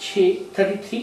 6:33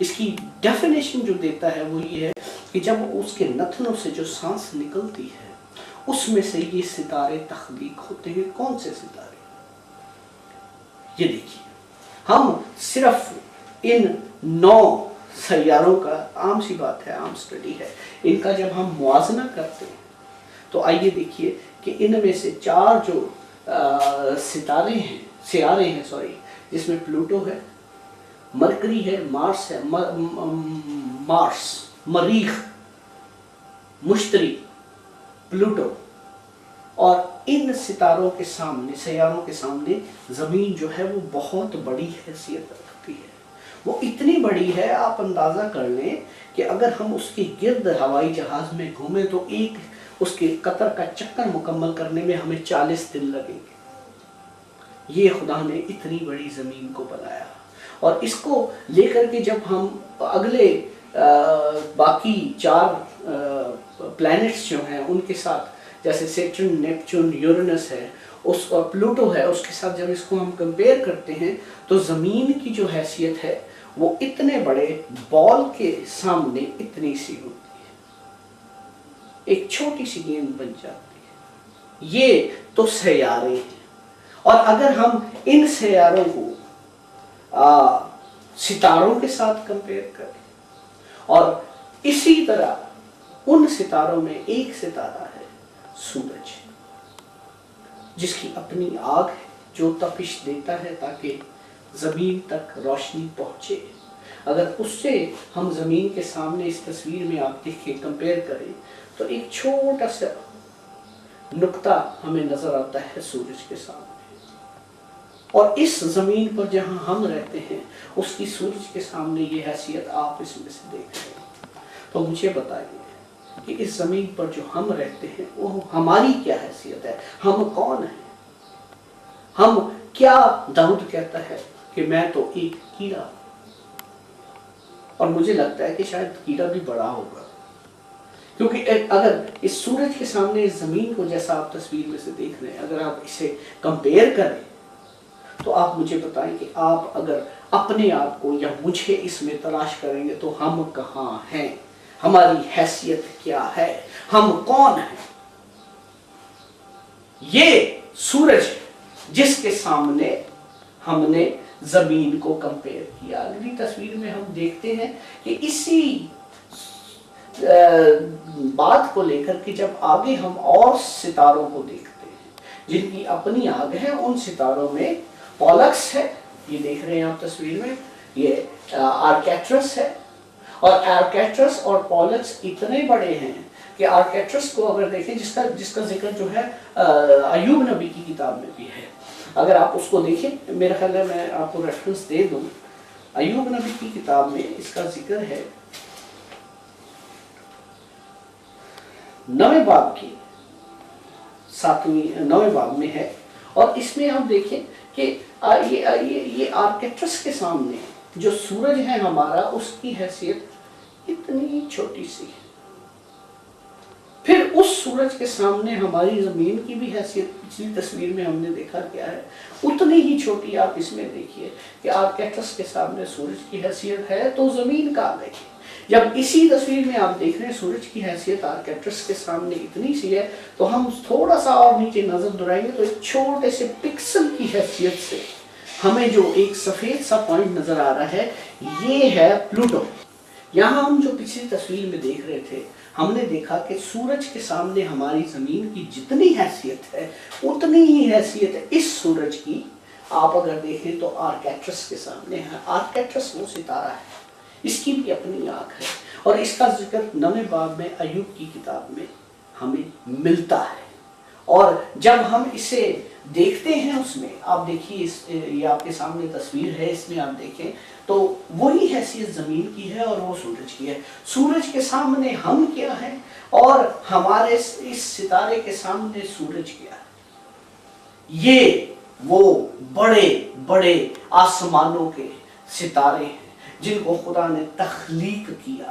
اس کی ڈیفینیشن جو دیتا ہے وہ یہ ہے کہ جب اس کے نتنوں سے جو سانس نکلتی ہے اس میں سے یہ ستارے تخلیق ہوتے ہیں. کون سے ستارے؟ یہ دیکھیے، ہم صرف ان 9 سیاروں کا، عام سی بات ہے، عام سٹڈی ہے، ان کا جب ہم موازنہ کرتے ہیں تو آئیے دیکھیے کہ ان میں سے 4 جو سیارے ہیں جس میں پلوٹو ہے، مرکری ہے، مارس ہے، مریخ، مشتری، پلوٹو، اور ان ستاروں کے سامنے، سیاروں کے سامنے زمین جو ہے وہ بہت بڑی حیثیت رکھتی ہے. وہ اتنی بڑی ہے، آپ اندازہ کر لیں کہ اگر ہم اس کے گرد ہوائی جہاز میں گھومیں تو ایک اس کے قطر کا چکر مکمل کرنے میں ہمیں 40 دن لگیں گے. یہ خدا نے اتنی بڑی زمین کو بنایا، اور اس کو لے کر کے جب ہم اگلے باقی 4 پلانٹس جو ہیں ان کے ساتھ، جیسے سیٹرن، نیپچون، یورینس ہے، اور پلوٹو ہے، اس کے ساتھ جب اس کو ہم کمپیئر کرتے ہیں تو زمین کی جو حیثیت ہے وہ اتنے بڑے بال کے سامنے اتنی سی ہوتی ہے، ایک چھوٹی سی گیند بن جاتی ہے. یہ تو سیارے ہیں، اور اگر ہم ان سیاروں کو ستاروں کے ساتھ کمپیئر کریں، اور اسی طرح ان ستاروں میں ایک ستارہ ہے سورج، جس کی اپنی آگ ہے جو تپش دیتا ہے تاکہ زمین تک روشنی پہنچے. اگر اس سے ہم زمین کے سامنے اس تصویر میں آپ دیکھیں، کمپیئر کریں، تو ایک چھوٹا سا نقطہ ہمیں نظر آتا ہے سورج کے سامنے، اور اس زمین پر جہاں ہم رہتے ہیں اس کی سورج کے سامنے یہ حیثیت آپ اس میں سے دیکھ رہے ہیں. تو مجھے بتائیے کہ اس زمین پر جو ہم رہتے ہیں وہ ہماری کیا حیثیت ہے؟ ہم کون ہیں؟ ہم کیا؟ داؤد کہتا ہے کہ میں تو ایک کیڑا، اور مجھے لگتا ہے کہ شاید کیڑا بھی بڑا ہوگا، کیونکہ اگر اس سورج کے سامنے اس زمین کو جیسا آپ تصویر میں سے دیکھ رہے ہیں، اگر آپ اسے کمپیئر کریں تو آپ مجھے بتائیں کہ آپ اگر اپنے آپ کو یا مجھے اس میں تلاش کریں گے تو ہم کہاں ہیں؟ ہماری حیثیت کیا ہے؟ ہم کون ہیں؟ یہ سورج جس کے سامنے ہم نے زمین کو کمپیئر کیا. اگلی تصویر میں ہم دیکھتے ہیں کہ اسی بات کو لے کر کے جب آگے ہم اور ستاروں کو دیکھتے ہیں جن کی اپنی آگ ہے، ان ستاروں میں پولکس ہے، یہ دیکھ رہے ہیں آپ تصویر میں، یہ آرکیٹرس ہے، اور آرکیٹرس اور پولکس اتنے بڑے ہیں کہ آرکیٹرس کو اگر دیکھیں، جس کا ذکر جو ہے ایوب نبی کی کتاب میں بھی ہے، اگر آپ اس کو دیکھیں، میرا خیال ہے میں آپ کو ریفرنس دے دوں، ایوب نبی کی کتاب میں اس کا ذکر ہے 9 باب کی 9 باب میں ہے، اور اس میں آپ دیکھیں کہ یہ آرکیٹرس کے سامنے جو سورج ہے ہمارا، اس کی حیثیت اتنی چھوٹی سی ہے. پھر اس سورج کے سامنے ہماری زمین کی بھی حیثیت پچھلی تصویر میں ہم نے دیکھا کیا ہے، اتنی ہی چھوٹی. آپ اس میں دیکھیے کہ آرکیٹرس کے سامنے سورج کی حیثیت ہے تو زمین کا دیکھیں. جب اسی تصویر میں آپ دیکھ رہے ہیں سورج کی حیثیت آرکیٹرس کے سامنے اتنی سی ہے، تو ہم تھوڑا سا اور نیچے نظر دورائیں گے تو ایک چھوٹے سے پکسل کی حیثیت سے ہمیں جو ایک سفید سا پوائنٹ نظر آ رہا ہے، یہ ہے پلوٹو. یہاں ہم جو پچھلی تصویر میں دیکھ رہے تھے، ہم نے دیکھا کہ سورج کے سامنے ہماری زمین کی جتنی حیثیت ہے اتنی ہی حیثیت ہے اس سورج کی. آپ اگر دیکھیں تو آرکیٹرس کے سامنے ہے. آرکیٹرس وہ ستارہ ہے، اس کی بھی اپنی آنکھ ہے، اور اس کا ذکر 9 باب میں ایوب کی کتاب میں ہمیں ملتا ہے. اور جب ہم اسے دیکھتے ہیں، اس میں آپ دیکھیے، یہ آپ کے سامنے تصویر ہے، اس میں آپ دیکھیں تو وہی حیثیت زمین کی ہے اور وہ سورج کی ہے. سورج کے سامنے ہم کیا ہیں اور ہمارے اس ستارے کے سامنے سورج کیا ہے؟ یہ وہ بڑے بڑے آسمانوں کے ستارے ہیں جن کو خدا نے تخلیق کیا،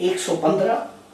115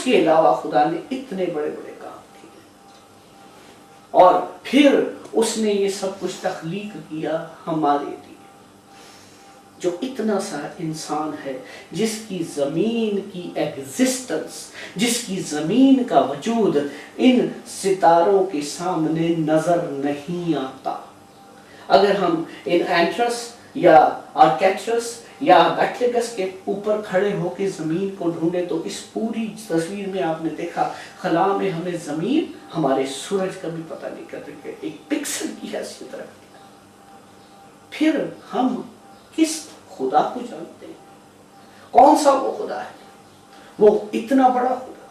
اس کے علاوہ خدا نے اتنے بڑے بڑے کام کیے، اور پھر اس نے یہ سب کچھ تخلیق کیا ہمارے لیے، جو اتنا سا انسان ہے جس کی زمین کی ایگزسٹنس، جس کی زمین کا وجود ان ستاروں کے سامنے نظر نہیں آتا۔ اگر ہم ان اینٹرس یا آرکیٹرس یا بیٹلگس کے اوپر کھڑے ہو کے زمین کو ڈھونڈے تو اس پوری تصویر میں آپ نے دیکھا خلا میں ہمیں زمین ہمارے سورج کا بھی پتہ نہیں کرتے کہ ایک پکسل کی حیثیت رکھتی ہے۔ پھر ہم کس خدا کو جانتے ہیں؟ کون سا وہ خدا ہے؟ وہ اتنا بڑا خدا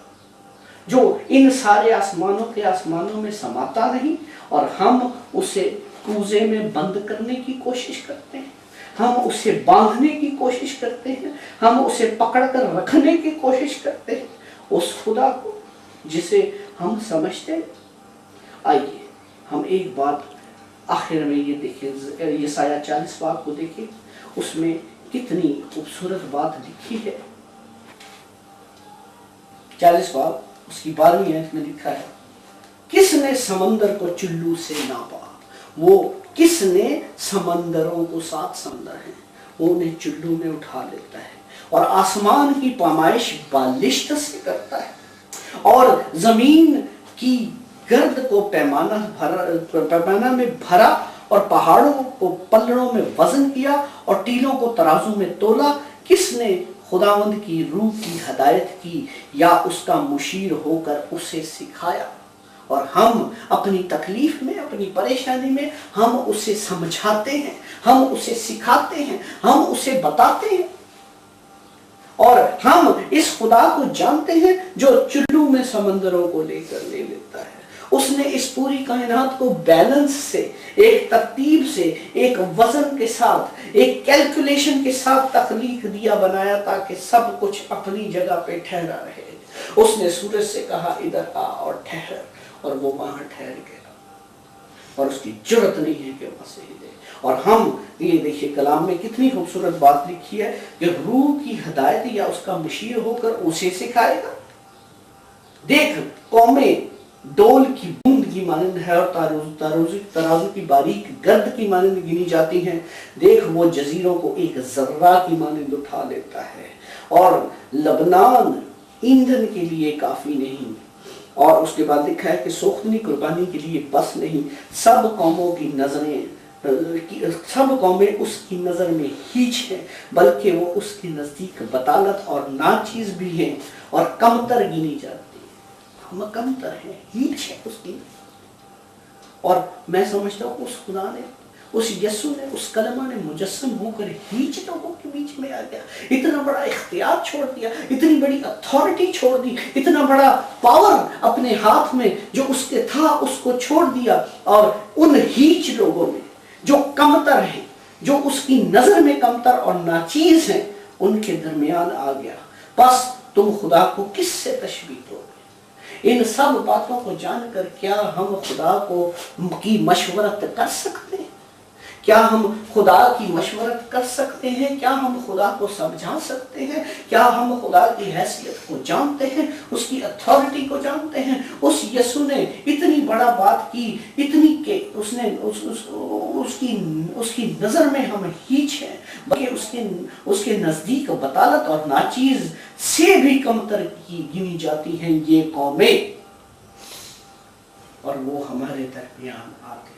جو ان سارے آسمانوں میں سماتا نہیں، اور ہم اسے کوزے میں بند کرنے کی کوشش کرتے ہیں، ہم اسے باندھنے کی کوشش کرتے ہیں، ہم اسے پکڑ کر رکھنے کی کوشش کرتے ہیں، اس خدا کو جسے ہم سمجھتے ہیں۔ آئیے ہم ایک بات آخر میں یہ دیکھیں، یسایہ 40 باب کو دیکھیں، اس میں کتنی خوبصورت بات لکھی ہے۔ 40 باب اس کی 12ویں آیت میں لکھا ہے، کس نے سمندر کو چلو سے ناپا؟ وہ کس نے سمندروں کو، 7 سمندر ہیں، وہ انہیں چلو میں اٹھا لیتا ہے، اور آسمان کی پیمائش بالشت سے کرتا ہے، اور زمین کی گرد کو پیمانہ میں بھرا، اور پہاڑوں کو پلڑوں میں وزن کیا، اور ٹیلوں کو ترازو میں تولا۔ کس نے خداوند کی روح کی ہدایت کی یا اس کا مشیر ہو کر اسے سکھایا؟ اور ہم اپنی تکلیف میں، اپنی پریشانی میں ہم اسے سمجھاتے ہیں، ہم اسے سکھاتے ہیں، ہم اسے بتاتے ہیں، اور ہم اس خدا کو جانتے ہیں جو چلو میں سمندروں کو لے لیتا ہے۔ اس نے اس پوری کائنات کو بیلنس سے، ایک ترتیب سے، ایک وزن کے ساتھ، ایک کیلکولیشن کے ساتھ تخلیق دیا، بنایا تاکہ سب کچھ اپنی جگہ پہ ٹھہرا رہے۔ اس نے سورج سے کہا ادھر آ اور ٹھہر، اور وہ وہاں ٹھہر گیا، اور اس کی جرت نہیں ہے کہ وہاں سے ہلے۔ اور ہم یہ دیکھیے کلام میں کتنی خوبصورت بات لکھی ہے کہ روح کی ہدایت یا اس کا مشیر ہو کر اسے سکھائے گا۔ دیکھ قومیں ڈول کی بوند کی مانند ہے، اور ترازو کی باریک گرد کی مانند گنی جاتی ہیں۔ دیکھ وہ جزیروں کو ایک ذرہ کی مانند اٹھا لیتا ہے، اور لبنان ایندھن کے لیے کافی نہیں۔ اور اس کے بعد لکھا ہے کہ سوختنی قربانی کے لیے بس نہیں، سب قومیں اس کی نظر میں ہیچ ہیں، بلکہ وہ اس کے نزدیک بطالت اور ناچیز بھی ہیں، اور کمتر گنی جاتی ہیں۔ ہم کمتر ہیں، ہیچ ہے اس کی۔ اور میں سمجھتا ہوں اس خدا نے، اس یسوع نے، اس کلمہ نے مجسم ہو کر ہیچ لوگوں کے بیچ میں آ گیا، اتنا بڑا اختیار چھوڑ دیا، اتنی بڑی اتھارٹی چھوڑ دی، اتنا بڑا پاور اپنے ہاتھ میں جو اس کے تھا اس کو چھوڑ دیا، اور ان ہیچ لوگوں نے جو کمتر ہیں، جو اس کی نظر میں کمتر اور ناچیز ہیں، ان کے درمیان آ گیا۔ بس تم خدا کو کس سے تشبیہ دو گے؟ ان سب باتوں کو جان کر کیا ہم خدا کی مشورت کر سکتے ہیں؟ کیا ہم خدا کی مشورت کر سکتے ہیں؟ کیا ہم خدا کو سمجھا سکتے ہیں؟ کیا ہم خدا کی حیثیت کو جانتے ہیں؟ اس کی اتھارٹی کو جانتے ہیں؟ اس یسوع نے اتنی بڑا بات کی، اتنی کہ اس نے اس کی نظر میں ہم ہیچ ہیں، بلکہ اس کے نزدیک بطالت اور ناچیز سے بھی کمتر کی گنی جاتی ہیں یہ قومیں، اور وہ ہمارے درمیان آ گیا۔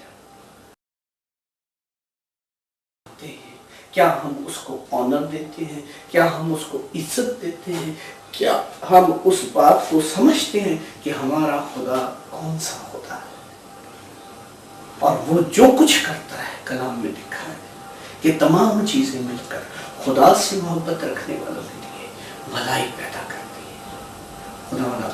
کیا ہم اس کو آنر دیتے ہیں؟ کیا ہم اس کو عزت دیتے ہیں؟ کیا ہم اس بات کو سمجھتے ہیں کہ ہمارا خدا کون سا خدا ہے؟ اور وہ جو کچھ کرتا ہے کلام میں لکھا ہے کہ تمام چیزیں مل کر خدا سے محبت رکھنے والوں کے لیے بھلائی پیدا کرتی ہے۔ خدا